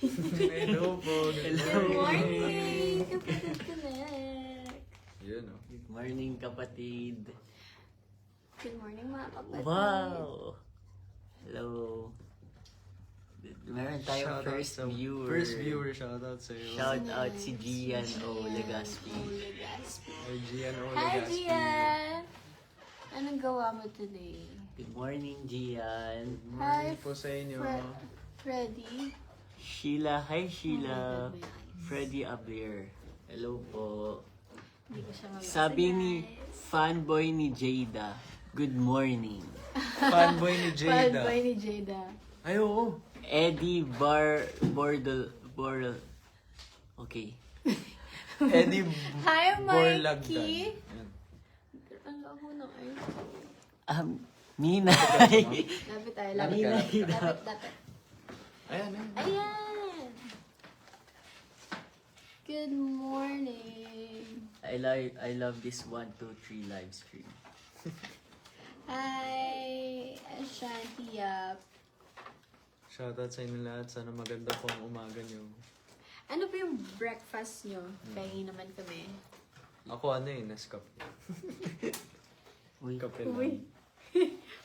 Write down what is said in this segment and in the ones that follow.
Hello po. Good morning, Kapatid Connect. Yun o. Good morning, kapatid. Good morning, mga kapatid. Wow! Hello. Meron tayong First viewer, shoutout sa'yo. Shout out si Gian O. Legaspi. Legaspi. Hi, Gian O. Hi, Legaspi. Gian! Anong gawa mo today? Good morning, Gian. Hi, po sa inyo. Freddy. Sheila. Hi, Sheila. Oh my God, my eyes. Freddy Abler. Hello po. Hindi ko siya mabasa, Sabi ni guys. fanboy ni Jada, good morning. Fanboy ni Jada. Fanboy ni Jada. Ay, oo. Eddie Bordel. Okay. Eddie Hi, Borlagdan. Mikey. Yan. Ang labo ng ay. Mina. Lapit tayo, lapit. Mina. Lapit. Ayan, ayan. Ayan! Good morning. I love this 1, 2, 3 live stream. Hi, Ashanti Yap. Shoutout sa inyo lahat. Sana maganda pong umaga niyo. Ano po yung breakfast nyo? Pahingi naman kami. Ako Nescafe. Uy. Kape lang. Uy.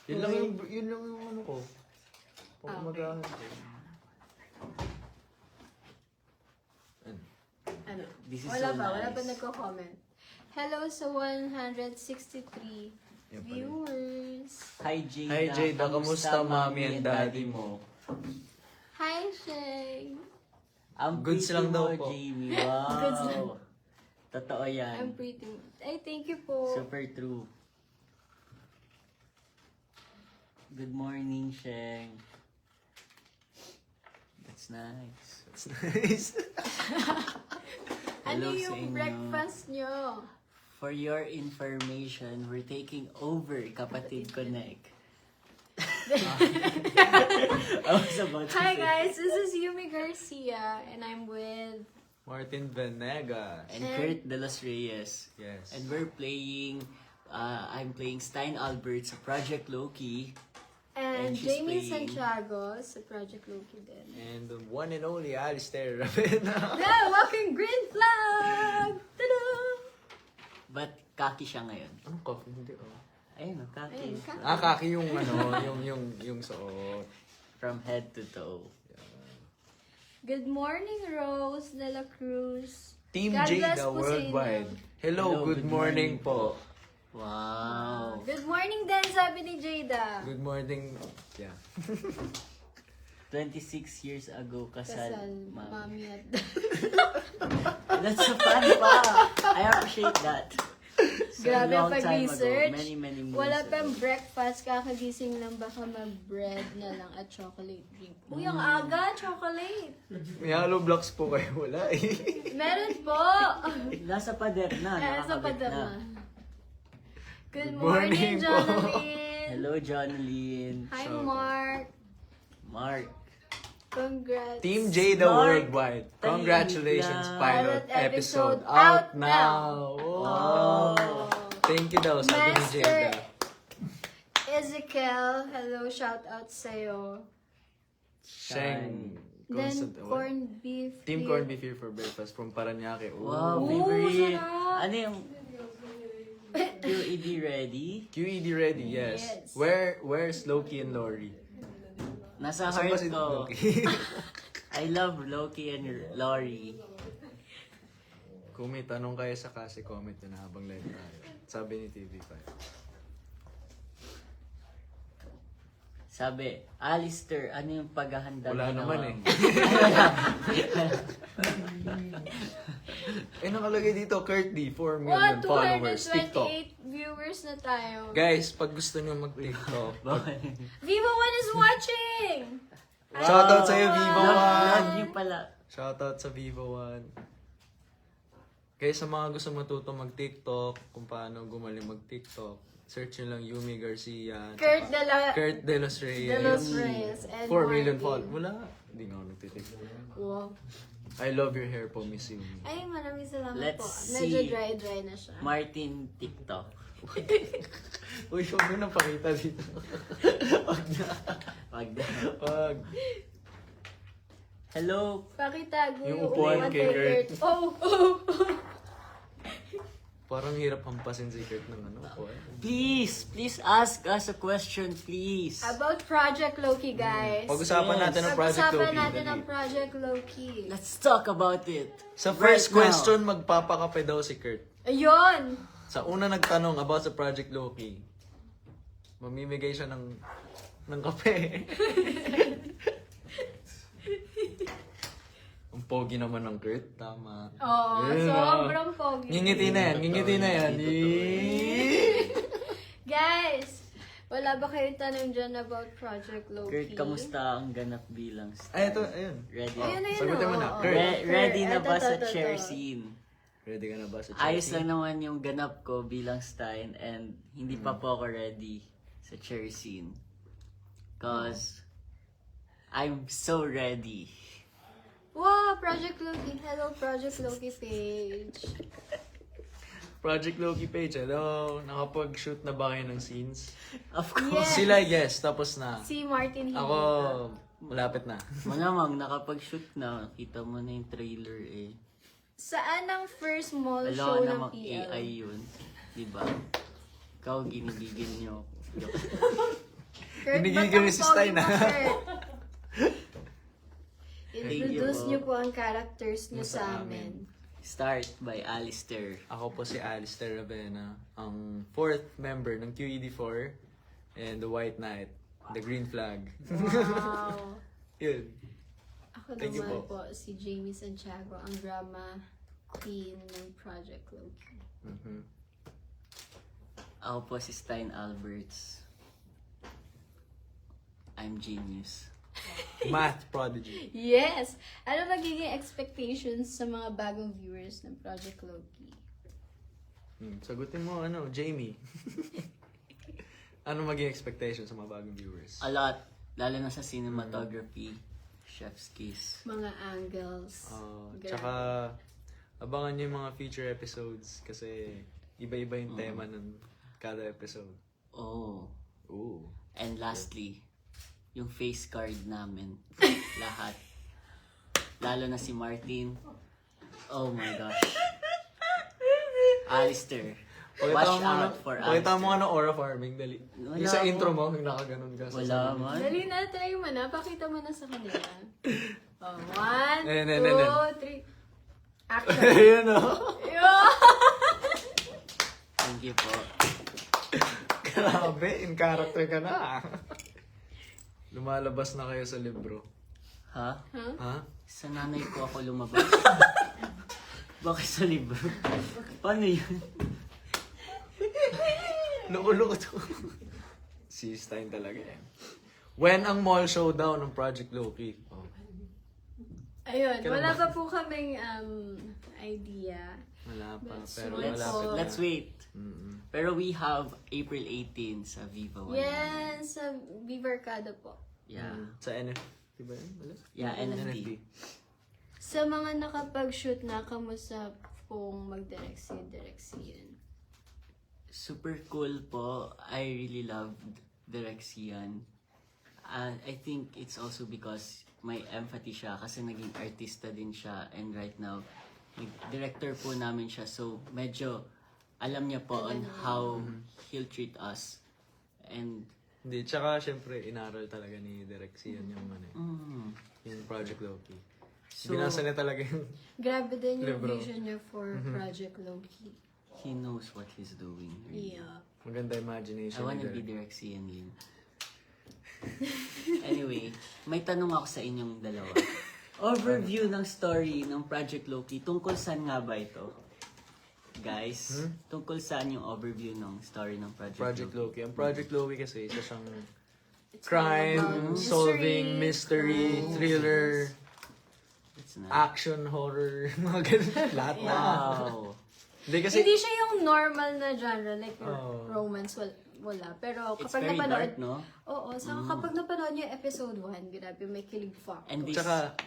Yun lang yung ano ko. Pag Okay. umagahan. Ano? This is Wala so pa, wala nice. pa nagko-comment. Hello sa 163 Yan pala. viewers. Hi Jada. Hi, Jada. Kamusta, mommy and daddy mo? Hi, Shay. Ang Goods pretty lang daw mo, po. Jamie. Goods lang. Wow. Totoo yan. I'm pretty. Ay, thank you po. Super true. Good morning, Sheng. That's nice. That's nice. Ano Hello sa yung inyo. breakfast nyo? For your information, we're taking over Kapatid Connect. I was about to Hi say. guys, this is Yumi Garcia and I'm with Martin Venegas. And Kurt De Los Reyes. Yes. And we're playing, I'm playing Stein Albert sa Project Loki. and And she's Jamie playing- Santiago sa Project Loki din. And the one and only Alistair Ravena. Yeah, walking green flag! Ta-da! But kaki siya ngayon. Anong coffee? Hindi, oh. Ayun, oh, kaki. Ayun, kaki. Kaki yung yung suot. From head to toe. Good morning, Rose de la Cruz. Team God bless Jada po sa inyo. Worldwide. Hello, good morning po. Wow. Good morning din, sabi ni Jada. Good morning. Yeah. 26 years ago, kasal, Kasal, ma'am. mami at That's so fun pa. I appreciate that. So Grabe long ang time pag-research. ago, many moons Wala ago. pang breakfast, kakagising lang baka mag-bread na lang at chocolate drink. Uy, ang aga, chocolate. May hollow blocks po kayo. Wala eh. Meron po. Nasa pader na. Sa nakakabit padama. na. Good Good morning, morning po. Jonathan. Hello, Jonalyn. Hi, Shout out. Mark. Mark. Congrats. Team Jada Mark, Worldwide. Congratulations, tahimik pilot lang. episode Episode out out now. Oh. Thank you daw, sabi ni Master Jada. Ezekiel, hello, shout out sa'yo. Sheng. Then, Constant, what? corned beef. Team corned beef here for breakfast from Paranaque. Wow, Ooh, favorite. sarap. Ano yung QED ready? QED ready, yes. Yes. Where's Loki and Lori? Nasa Saan ba heart si ko. Loki? I love Loki and Lori. Kung may tanong kayo sa kasi comment nyo na habang live tayo. Sabi ni TV5. Sabi, Alistair, ano yung paghahanda Wala ginawa naman mo?" Eh, nakalagay dito, Kurt D, 4 million What? followers, TikTok. 228 viewers na tayo. Guys, pag gusto nyo mag-TikTok, Viva One is watching! shoutout sa'yo, Viva Love One! niyo pala. Shoutout sa Viva One. Guys, sa mga gusto matuto mag-TikTok, kung paano gumaling mag-TikTok, search nyo lang Yumi Garcia. Kurt Kurt De Los Reyes. De Los Reyes. And 4 million Martin. followers. Wala. Hindi nga ako nagtitiktok. Wow. I love your hair po, Miss Yumi. Ay, maraming salamat Let's po. see. Medyo dry na siya. Martin TikTok. Uy, huwag mo nang pakita dito. Wag na. Wag na. Wag. Hello. Pakitago Yung yung upuan upuan kay kay Kurt. Kurt. Oh. Parang hirap hampasin si Kurt ng ano. Please ask us a question, please. About Project Loki, guys. Pag-usapan Yes. natin ang Project Loki. Pag-usapan natin dali. ang Project Loki. Let's talk about it. Sa first Right now. question, magpapakape daw si Kurt. Ayun! Sa una nagtanong about sa Project Loki, mamimigay siya ng kape. Ang pogi naman ng Kurt. Tama. Oo, Yun, sobrang pogi. Ngingiti na yan. Ngingiti na yan. Guys, wala ba kayong tanong dyan about Project Loki? Kurt, kamusta ang ganap bilang Ay, ito. Ayun. Ready? Ayun na yun, Sagutin mo na, oo. Kurt. Ready na Ito, ba ito, sa ito, chair ito. scene? Ready ka na ba sa Ayos Chelsea? lang naman yung ganap ko bilang Stein and hindi pa po ako ready sa chair scene. Cause I'm so ready. Wow, Project Loki. Hello, Project Loki page. Project Loki page, hello. Nakapag-shoot na ba kayo ng scenes? Of course. Yes. Sila, yes. Tapos na. Si Martin Hinita. Ako, malapit na. Malamang nakapag-shoot na. Kita mo na yung trailer eh. Saan ang first mall Wala show ng namang PL? AI yun. Diba? Ikaw ginigigil niyo. Kurt, Ginigigil ba't si ang Stein, pogi mo, ah. Kurt? Thank Introduce you niyo po. po ang characters niyo Sa sa amin. amin. Start by Alistair. Ako po si Alistair Ravena, ang fourth member ng QED4 and the White Knight, the Green Flag. Wow. Yun. Ako Thank you naman po. po si Jamie Santiago, ang drama queen ng Project Loki. Mhm. Ako po si Stein Alberts. I'm genius. Math prodigy. Yes! Ano magiging expectations sa mga bagong viewers ng Project Loki? Sagutin mo, Jamie. Ano maging expectation sa mga bagong viewers? A lot. Lalo na sa cinematography. Chef's kiss. Mga angles. Grabe. Tsaka, abangan niyo yung mga future episodes kasi iba-iba yung tema ng kada episode. Oh. Ooh. And lastly, yung face card namin. Lahat. Lalo na si Martin. Oh my gosh. Alistair. Watch out for Pakita mo Alistair. nga ng aura farming, dali. Wala Yung sa mo. intro mo, yung nakaganon ka. sa Wala sarili. man. Dali na, try mo na. Pakita mo na sa kanila. Oh, 1, Ayan, 2, ayan, ayan. 3. Action! Ayun o. Yeah! Thank you po. Grabe, in character ka na. Lumalabas na kayo sa libro. Ha? Huh? Ha? Sa nanay ko ako lumabas. Bakit sa libro? Paano yun? Loko-loko to. Si Stein talaga eh. When ang mall showdown ng Project Loki? Oh. Ayun, Kailan wala ba? pa po kaming idea. Wala pa, Let's pero wait malapit for- na. Let's wait. Mm-mm. Pero we have April 18 sa Viva 1. Yes, sa Vivarcada po. Yeah. Sa NFT ba yun? Wala? Yeah, NFT. Sa mga nakapag-shoot na, kamusta pong mag-direct si Ian? Super cool po. I really loved Direxian. I think it's also because may empathy siya kasi naging artista din siya and right now director po namin siya so medyo alam niya po on how he'll treat us and Hindi, tsaka syempre, inaral talaga ni Direk Sian yung, yung Project Loki. So- Binasa niya talaga yung... Grabe din yung Libro. vision niya for Project Loki. he knows what he's doing. Really. Yeah. Maganda I imagination wanna ni be Direk. Direxian Lin. Anyway, may tanong ako sa inyong dalawa. Overview ng story ng Project Loki. Tungkol saan nga ba ito? Guys, tungkol saan yung overview ng story ng Project Loki? Loki. Ang Project Loki kasi, isa siyang It's all crime, about solving, mystery, thriller, It's not. action, horror, mga ganun. Lahat na. Wow. Hindi kasi... Hindi siya yung normal na genre, like your Oh. romance, wala. Pero It's kapag very napanood, dark, no? oo, saka kapag napanood niyo yung episode 1, grabe, may kilig fuck. And this, Tsaka,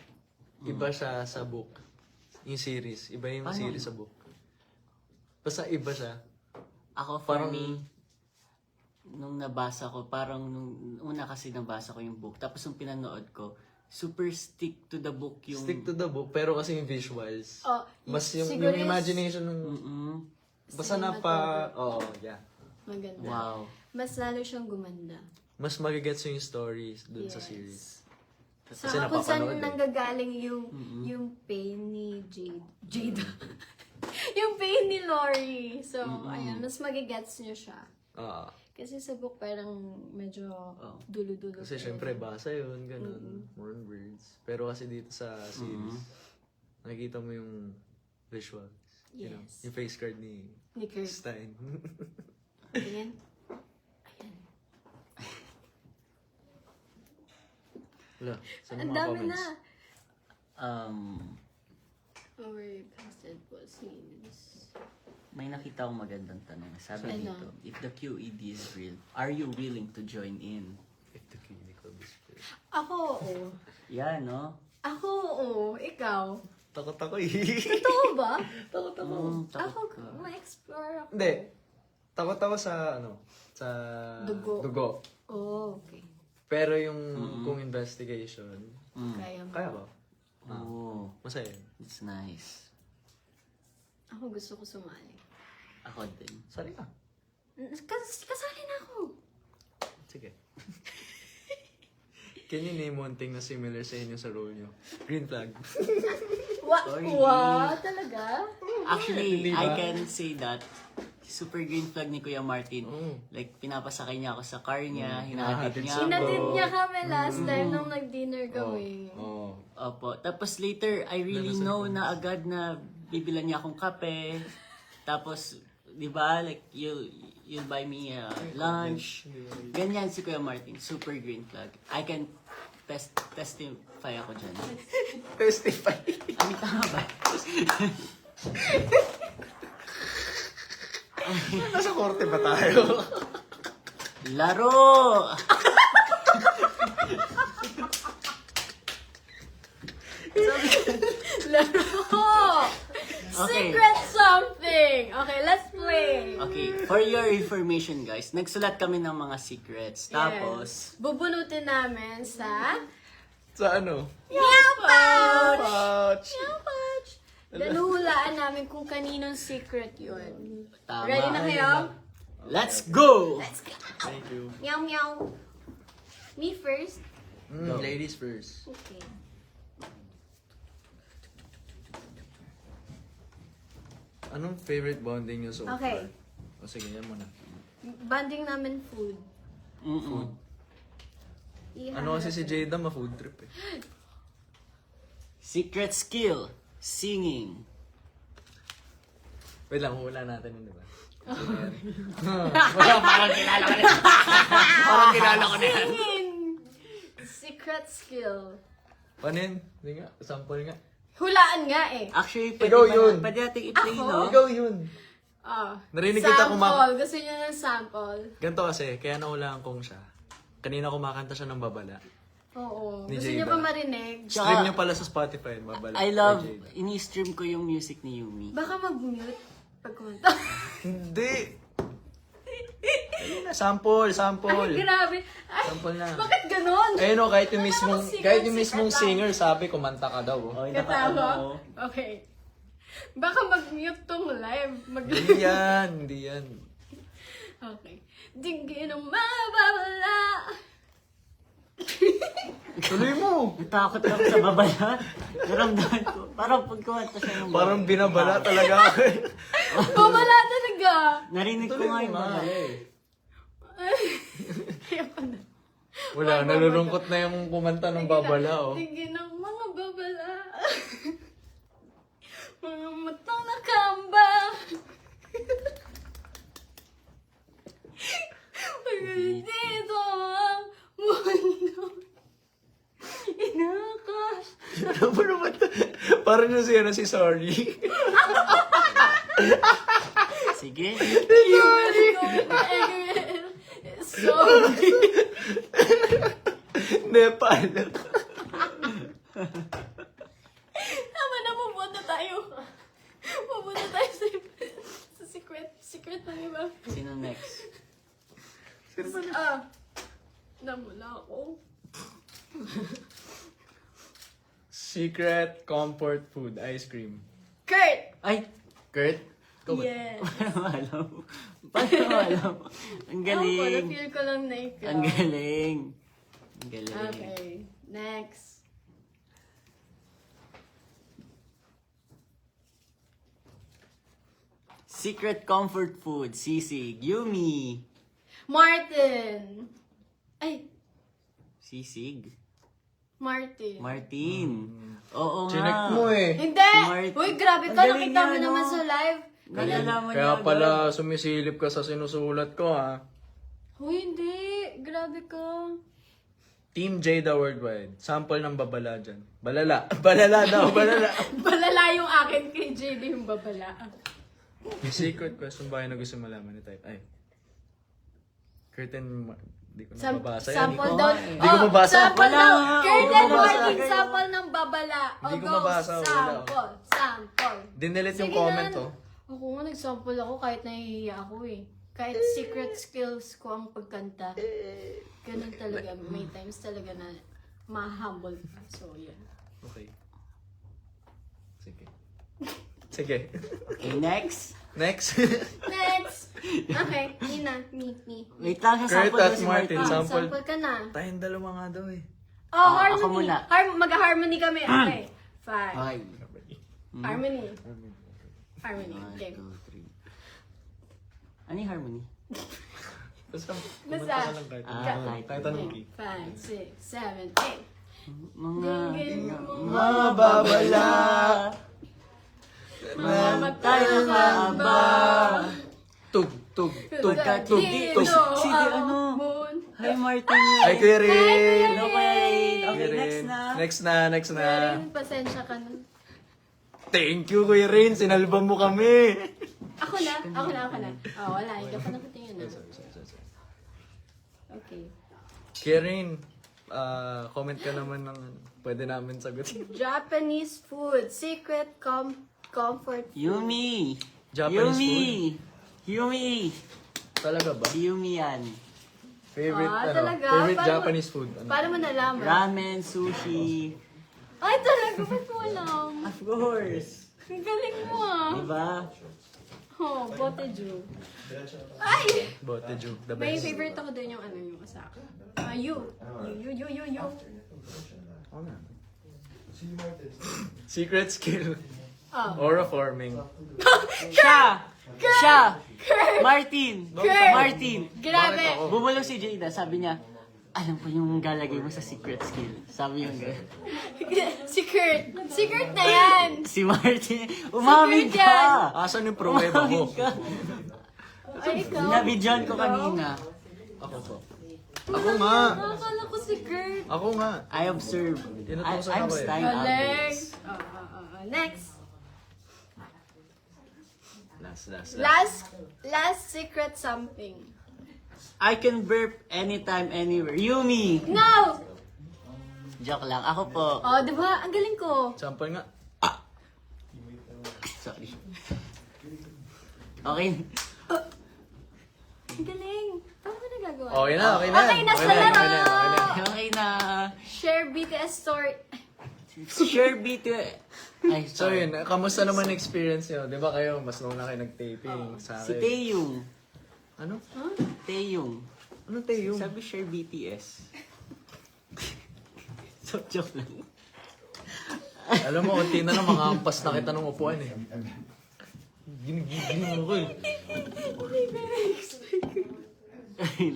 iba siya sa book. Yung series. Iba yung Paano? series sa book. Basta iba siya. ako for Parang- me, nung nabasa ko, parang nung una kasi nabasa ko yung book, tapos nung pinanood ko, super stick to the book yung... Stick to the book, pero kasi yung visuals. Oh, Mas yung siguro imagination ng... Mm-mm. Basta na pa... Oo, yeah. Maganda. Wow. Mas lalo siyang gumanda. Mas magigets yung stories dun sa series. So, Kasi kung saan napapanood eh. nanggagaling yung pain ni Jade. Yung pain ni Lori. So, ayan, mas magigets niyo siya. Oo. Kasi sa book parang medyo dulo-dulo. Kasi syempre basa yun, ganun. More on words. Pero kasi dito sa series, nakikita mo yung visuals. You know, Yes. yung face card ni Ni Kurt. Stein. Ayan. Ayan. Wala. Saan Ang mga dami comments? na. Overcasted was scenes. May nakita akong magandang tanong. Sabi Ano? dito, if the QED is real, are you willing to join in? If the Kidney Club is fair. Ako, oo. Yeah, no? Ako, oo. Ikaw. Takot ako eh. Totoo ba? Takot ako. Ako, Takot ka. ma-explore ako. Hindi. Takot ako sa sa Dugo. Oh, okay. Pero yung kung investigation, Kaya mo. kaya ko. Oh, Masaya yun. it's nice. Ako gusto ko sumali. Ako din. Sali ka. Kasali na ako. Sige. Can you name one thing na similar sa inyo sa role nyo? Green flag. Sorry. Wow, talaga? Actually, Hindi I ba? can say that super green flag ni Kuya Martin. Oo. Like, pinapasakay niya ako sa car niya, hinahatid niya ako. Sinatid niya kami last time nung nag-dinner kami. Oo. Opo. Tapos later, I really know na agad na bibilan niya akong kape. Tapos, di ba, like, you'll buy me lunch. Ganyan si Kuya Martin. Super green flag. I can testify ako dyan. Testify. Ay, tama ba? Nasa korte ba tayo? Laro! Laro! Okay. Secret something! Okay, let's play! Okay, for your information guys, nagsulat kami ng mga secrets. Tapos, Yes. Bubunutin namin sa Sa ano? Meow Pouch! Pouch! Meow Pouch! Nanuhulaan namin kung kaninong secret yun. tama. Ready na kayo? Let's go! Let's go! Thank you. Meow meow! Me first? Ladies first. Okay. Anong favorite bonding nyo so far? Okay. O sige, yan muna. Banding namin food. Mm-mm. Ano kasi si Jada, ma-food trip eh. Secret skill, singing. Wait lang, hula natin yun, di ba? Sino yan? Parang kilala ko na. Parang kilala ko na yan. Singing! Secret skill. Paano yun? Hindi nga, sample nga. Hulaan nga eh. Actually, Ikaw yun. Pwede natin i-play, Ako? no? Ikaw yun. Oh. Narinig kita Sample. Gusto niyo ng sample? Ganito kasi, kaya nahulaan kong siya. Kanina kumakanta siya ng babala. Oo. Ni Gusto Jada. niyo ba marinig? Stream niyo pala sa Spotify, babala. I love, by Jada. ini-stream ko yung music ni Yumi. Baka mag-mute pag kumanta. Hindi! Ayun na, sample. Ay, grabe. Ay, Sample na. bakit ganon? Ayun o, kahit yung mismong, secret, kahit yung mismong secret singer sabi, kumanta ka daw. Oh. Okay, Katawa? Okay. Baka mag-mute tong live. Hindi yan, hindi yan. Okay. Dinggin ang mababala. Tuloy mo! Natakot ako sa babala. Naramdaman ko. Parang pag kumanta siya ng Parang binabala talaga ako eh. Babala talaga. Narinig ko nga yung babala. Ayoko na. Wala, nalulungkot na yung kumanta ng babala oh. Dinggin ang mga babala. Mga matang nakamba. Dito ang mundo. Inakas. Ano naman to? Parang yung siya na si Sorry. Sige. Sorry. Sorry. Nepal. Tama na, pupunta tayo. Pupunta tayo sa secret. Secret na, diba? Sino next? Ah. Namula ako. Secret comfort food, ice cream. Kurt! Ay! Kurt? Ikaw ba? Yes. Paano mo alam? Paano mo alam? Ang Ako, galing! na-feel ko lang na ikaw. Ang galing! Ang galing. Okay, next. Secret comfort food, sisig, Yumi. Martin! Ay, Sisig? Martin. Martin. Oo nga. Chinek mo eh. Hindi! Si Martin. Uy, grabe ka. Ang galing Nakita mo niya, naman no? sa live. Nalalaman Kaya niya pala agad. sumisilip ka sa sinusulat ko ha. Uy, hindi. Grabe ka. Team Jada Worldwide. Sample ng babala dyan. Balala. Balala daw, balala. Balala yung akin kay JD yung babala. May secret question ba kayo na gusto malaman ni Type? Ay. Curtain, di ko nababasa yan. Sample ko daw. nga eh. Hindi ko mabasa. Sample Wala daw. nga, Curtain hindi ko mabasa. warning. Sample ng babala. Hindi O, ko go. mabasa, wala. Sample. Sample. Dinilit yung Sige comment na. to. Ako nga nag-sample ako kahit nahihiya ako eh. Kahit secret skills ko ang pagkanta. Ganun talaga. May times talaga na ma-humble ka. So, yun. Okay. Sige. Sige. Okay, next. Next. Next! Okay, Nina, me. Wait lang, Kurt sasample at daw si Martin, Martin. sample. Sample ka na. Tayong dalawa nga daw eh. Oh, Ah, ako harmony. muna. Mag-harmony kami. Okay. 5. Ay. Harmony. Harmony. One, Okay. two, three. Ano yung harmony? Basta, Basta. kumanta ka lang kahit kahit kahit anong key. 5, 6, 7, 8. Mga Gigil mo. Mababala. Mamatay tayo ka ba? Tug. Tug. Dito Si di ang ano? moon. Hi, Martin. Ay, Kuya Rin. Hello, Kuya Rin. Okay, Kuya Rin. next na. Next na. Rin, pasensya ka na. Thank you, Kuya Rin. Sinalban mo kami. Ako na. Oh, wala. Hindi ka pa nakatingin na. Okay. Kuya Rin, comment ka naman ng pwede namin sagutin. Japanese food. Secret comfort food. Yumi. Japanese Yumi. Talaga ba? Si Yumi yan. Favorite, Talaga? favorite Paano- Japanese food? Ano? Paano mo nalaman? Ramen, sushi. Ay, talaga. Ba't mo alam? Of course. Ang galing mo ah. Diba? Oh, Boteju. Ay! Boteju, the May best. favorite ako dun yung ano yung asaka. You. Ano? Secret skill. Oh. Aura forming. Siya! Martin! Kurt! Martin! Grabe! Bakit ako? Bumulong si Jada, sabi niya, alam ko yung galagay mo sa secret skill. Sabi yung gano'n. Si Kurt. Si Kurt na yan. Si Martin, umamin Secret yan. ka! Asan yung pruweba Umamin ko? ka! Ay, ikaw. Nabidyan ko kanina. Ako po. Ako nga. Nakakala ko si Kurt. Ako nga. I observe. Inutusan I'm ako eh. Stein Next. Alves. Next. Last. Last secret something. I can burp anytime, anywhere. Yumi! No! Joke lang. Ako po. Oh, di ba? Ang galing ko. Sample nga. Sorry. Okay. Ang galing. Paano ko nagagawa? Okay na. Okay na sa Okay laro. na. Okay na. Share BTS story. Share beat. Ay, So sorry. yun, kamusta naman ang experience nyo? Di ba kayo, mas nauna kayo nag-taping sa Si akin? Taeyong. Ano? Taeyong. Ano tayo? Sabi share BTS. So, joke lang. Alam mo, unti na lang makahampas na kita ng upuan eh. Ginigigil mo ko eh.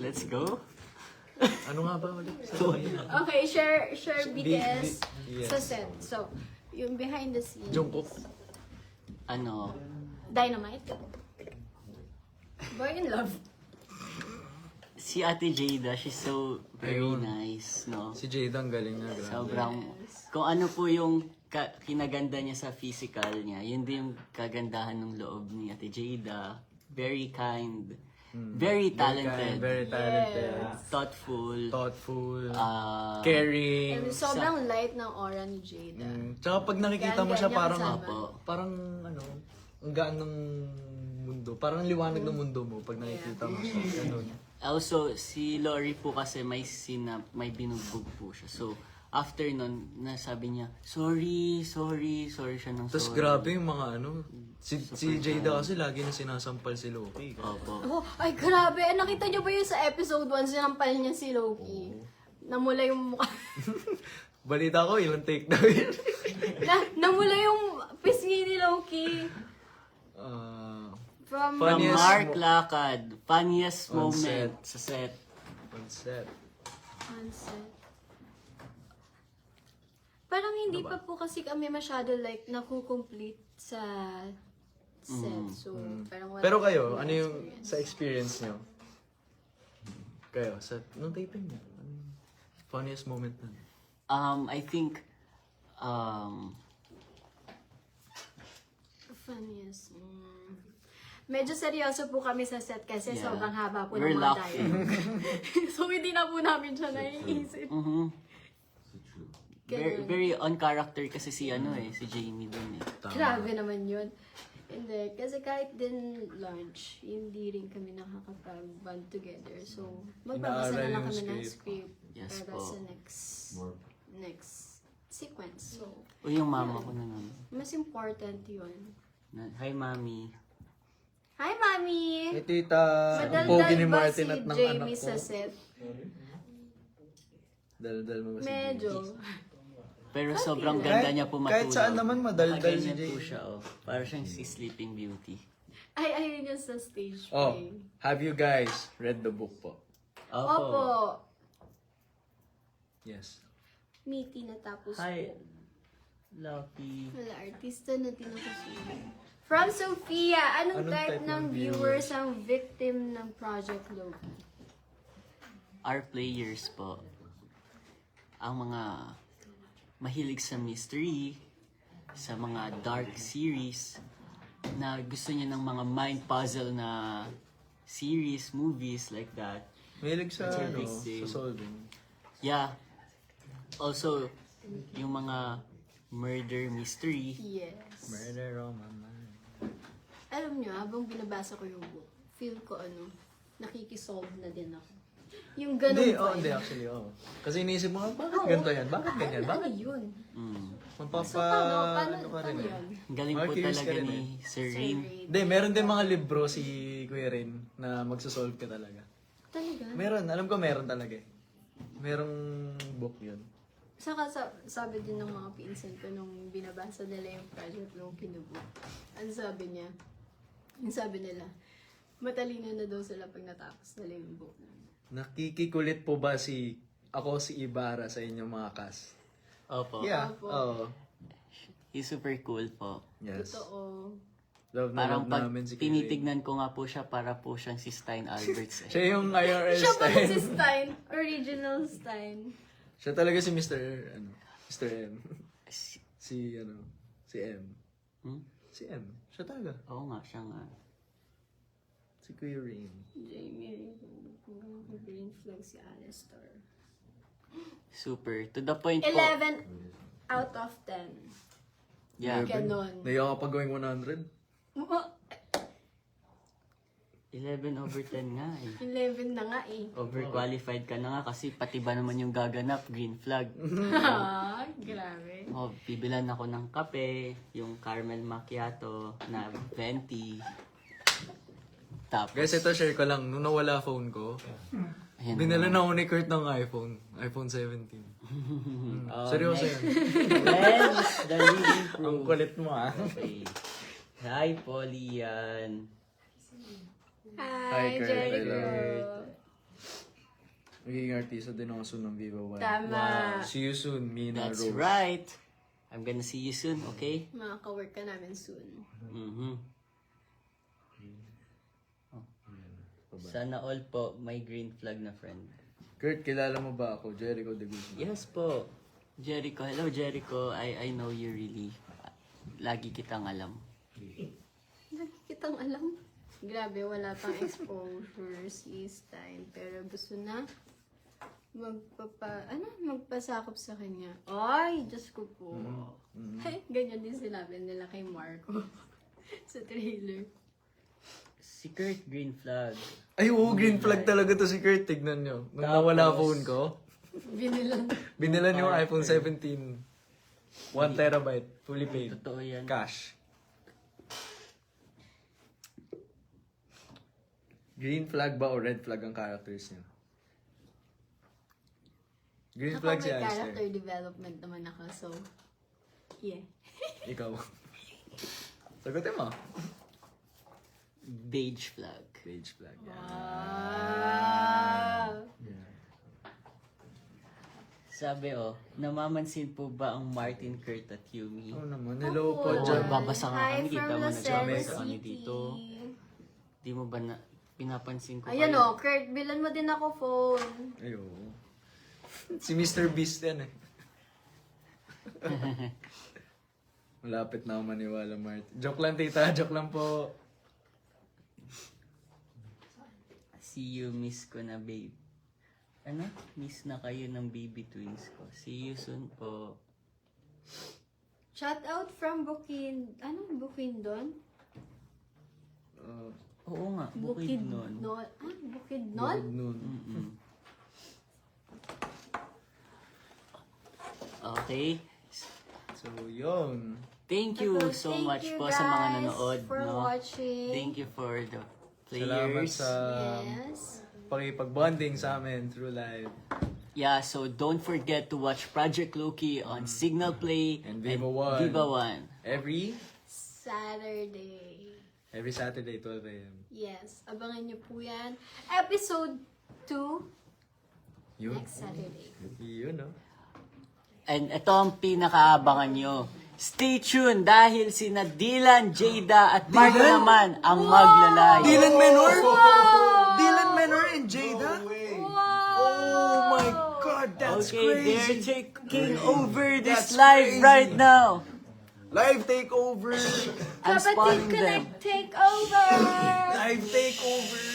Let's go. Ano nga ba ulit? Okay, share BTS yes. sa set. So, yung behind the scenes. Jungkook. Ano? Dynamite. Boy in love. Si Ate Jada, she's so very Ayun. nice, no? Si Jada ang galing nga, grabe. Sobrang, kung ano po yung kinaganda niya sa physical niya, yun din yung kagandahan ng loob ni Ate Jada. Very kind, very talented, Very talented. thoughtful, Caring. And sobrang light ng aura ni Jada. Tsaka pag nakikita mo siya, Ganyan parang, kasama. parang ano, ang gaan ng mundo. Parang liwanag ng mundo mo pag nakikita mo siya. Ganun. Also, si Lori po kasi may scene na may binugbog po siya. So, after nun, nasabi niya, sorry siya ng Tapos sorry. grabe yung mga ano. Si Jada kasi lagi na sinasampal si Loki. Opo. Oh, ay grabe. Nakita niyo ba yun sa episode 1, sinampal niya si Loki? Namula yung mukha. Balita ko, ilang take daw yun. Namula yung pisngi ni Loki. From From Funniest Mark mo- Lakad, funniest On moment sa set. Concept. Sunset. Parang hindi pa po kasi kami masyado like nakukomplete sa set. So, parang wala Pero kayo, akong ano yung experience. sa experience nyo? Kayo, sa nung taping nyo? Ano yung funniest moment nun? I think, Funniest. Medyo seryoso po kami sa set kasi Yeah. sobrang haba po We're ng mga laughing. dialogue. So, hindi na po namin siya naiisip. very on character kasi si si Jamie dun eh. Grabe naman yun. Hindi, kasi kahit din lunch, hindi rin kami nakakapag-band together. So, magbabasa na Inaaral lang yung kami ng script. script Yes para po. sa next sequence. So, O yung mama ko na nun. mas important yun. Hi, mami. Hi, Mami! Eh, tita, ang pogi ni Madaldal ba si Martin at ng anak Jamie ko. sa set? Daldal mo ba si Medyo. Pero sobrang ganda niya po matulog. kahit saan naman madaldal si Nakaganyan Jamie. po siya, oh. Para siyang si Sleeping Beauty. Ay, ayun yun sa stage Oh, play. have you guys read the book po? Opo. Yes. Meaty na tapos Hi, po. Lucky. Wala, artista na tinakasunan. From Sophia, anong type ng viewers ang victim ng Project Loki? Our players po. Ang mga mahilig sa mystery, sa mga dark series, na gusto niya ng mga mind puzzle na series, movies like that. Mahilig sa, That's a ano, big thing. sa solving. Yeah. Also, yung mga murder mystery. Yes. Murder on my mind. Alam nyo, habang binabasa ko yung book, feel ko nakikisolve na din ako. Yung ganun Hindi, pa. hindi actually, Kasi iniisip mo, bakit ganito yan? Bakit ganyan? Ano Bakit? yun? Mm. Magpapa, So, paano ano ka rin paano eh. yun? Galing po Curious talaga ka rin ni Sir Sir Rain. Rain. Hindi, meron din mga libro si Kuya Rin na magsasolve ka talaga. Talaga? Meron, alam ko meron talaga eh. Merong book yun. Saka sabi din ng mga pinsan ko nung binabasa nila yung Project Loki na book. Ang sabi nila, matalino na daw sila pag natapos nila yung book. Nakikikulit po ba si Ibarra sa inyong mga cast? Opo. Yeah. Opo. Oo. He's super cool po. Yes. Totoo. Love na Parang love pag namin si Kuya Rin. tinitignan ko nga po siya, para po siyang si Stein Alberts. Eh. Siya yung IRL Siya pa style. si Stein. Original Stein. Siya talaga si Mr. Mr. M. Si- Si M. Hmm? Si M. Siya talaga. Oo nga, siya nga. Si Kuya Rin. Jamie, green flag si Alistair. Super. To the point po. 11 out of 10. Yeah. Ganon. Naiyak ka pa gawing 100? 11 over 10 nga eh. 11 na nga eh. Overqualified ka na nga kasi pati ba naman yung gaganap, green flag. Grabe. Oh, bibilan ako ng kape, yung caramel macchiato na 20. Tapos, Guys, ito share ko lang. Nung nawala phone ko, ayan binala na ako ni Kurt ng iPhone. iPhone 17. Oh, Seryoso next. yan. Lens, the living Ang proof. kulit mo ah. Okay. Hi, Polly yan. Hi, Kurt. Jericho. Hello, Kurt. Magiging artista din ako soon ng Viva One. Tama. See you soon, Mina That's Rose. right. I'm gonna see you soon, okay? Makaka-work ka namin soon. Mm-hmm. Sana all po may green flag na friend. Kurt, kilala mo ba ako? Jericho de Guzman. Yes po. Jericho, hello Jericho. I know you really. Lagi kitang alam. Lagi kitang alam. Grabe, wala pang exposure si Stein. Pero gusto na magpasakop sa kanya. Ay, Diyos ko po. Ay, ganyan din sinabi nila kay Marco sa trailer. Si Kurt green flag. Ay, oo, green flag talaga to si Kurt. Tignan nyo. Nung nawala phone ko, Binilan. Binilan yung iPhone 17. 1 terabyte, fully paid. Totoo yan. Cash. Green flag ba o red flag ang characters niyo? Green Ako flag si may Alistair. character development naman ako, so... Yeah. Ikaw. Sagutin mo. Beige flag. Beige flag. Wow! Sabi namamansin po ba ang Martin, Kurt at Yumi? Oo naman. Hello po dyan. Babasa nga Hi kami, kita from mo, Lucena nagbabasa kami City. dito. Di mo ba na pinapansin ko Ayan kayo? Kurt, bilan mo din ako phone. Ayo. Si Mr. Beast yan eh. Malapit na ako maniwala, Mart. Joke lang, tita. Joke lang po. See you, miss ko na, babe. Ano? Miss na kayo ng baby twins ko. See you soon po. Shout out from Bukidnon? Oo nga, bukid nun. Bukidnon? Noon. Mm-mm. Okay. So, yun. Thank you so Thank much you po sa mga guys nanood. for No? watching. Thank you for the players. Salamat sa Yes. pakipag-bonding sa amin through live. Yeah, so don't forget to watch Project Loki on Signal Play And Viva One. Viva One. Every Saturday. 12 a.m. Yes. Abangan nyo po yan. Episode 2 Yun. next Saturday. Yun, no? And ito ang pinakaabangan nyo. Stay tuned dahil sina Dylan, Jada at Mark naman ang maglalayo. Dylan Menor and Jada? Oh my God, that's Okay, they're crazy. taking over this That's live crazy. right now. Live takeover. I'm Kapatid spawning them. Connect Takeover! Live takeover.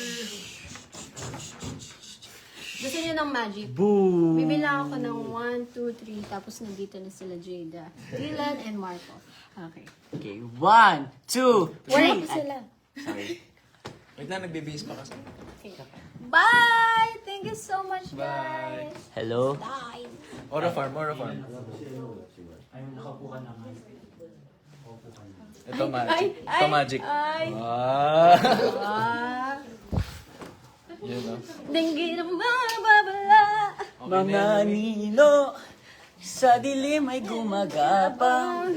Gusto nyo ng magic? Boom! Bibilang ako ng 1, 2, 3, tapos nandito na sila Jada, Dylan, and Marco. Okay. Okay, 1, 2, 3. Wala pa sila. Sorry. Wait na, nagbibihis pa kasi. Okay. Bye! Thank you so much, Bye. guys. Hello? Bye! Ora Farm. Ito magic. Ay! Ah. Yun, no? Dinggi ng mababala. Mga nino sa dilim ay gumagapang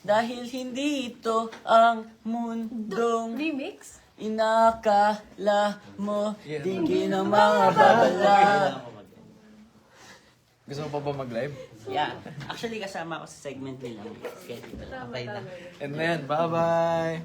dahil hindi ito ang mundong Remix? inakala mo. Yeah. Dingin ng mga babala. Gusto mo pa ba mag-live? Yeah. Actually, kasama ako sa segment nila. Okay, okay na. And then, bye-bye.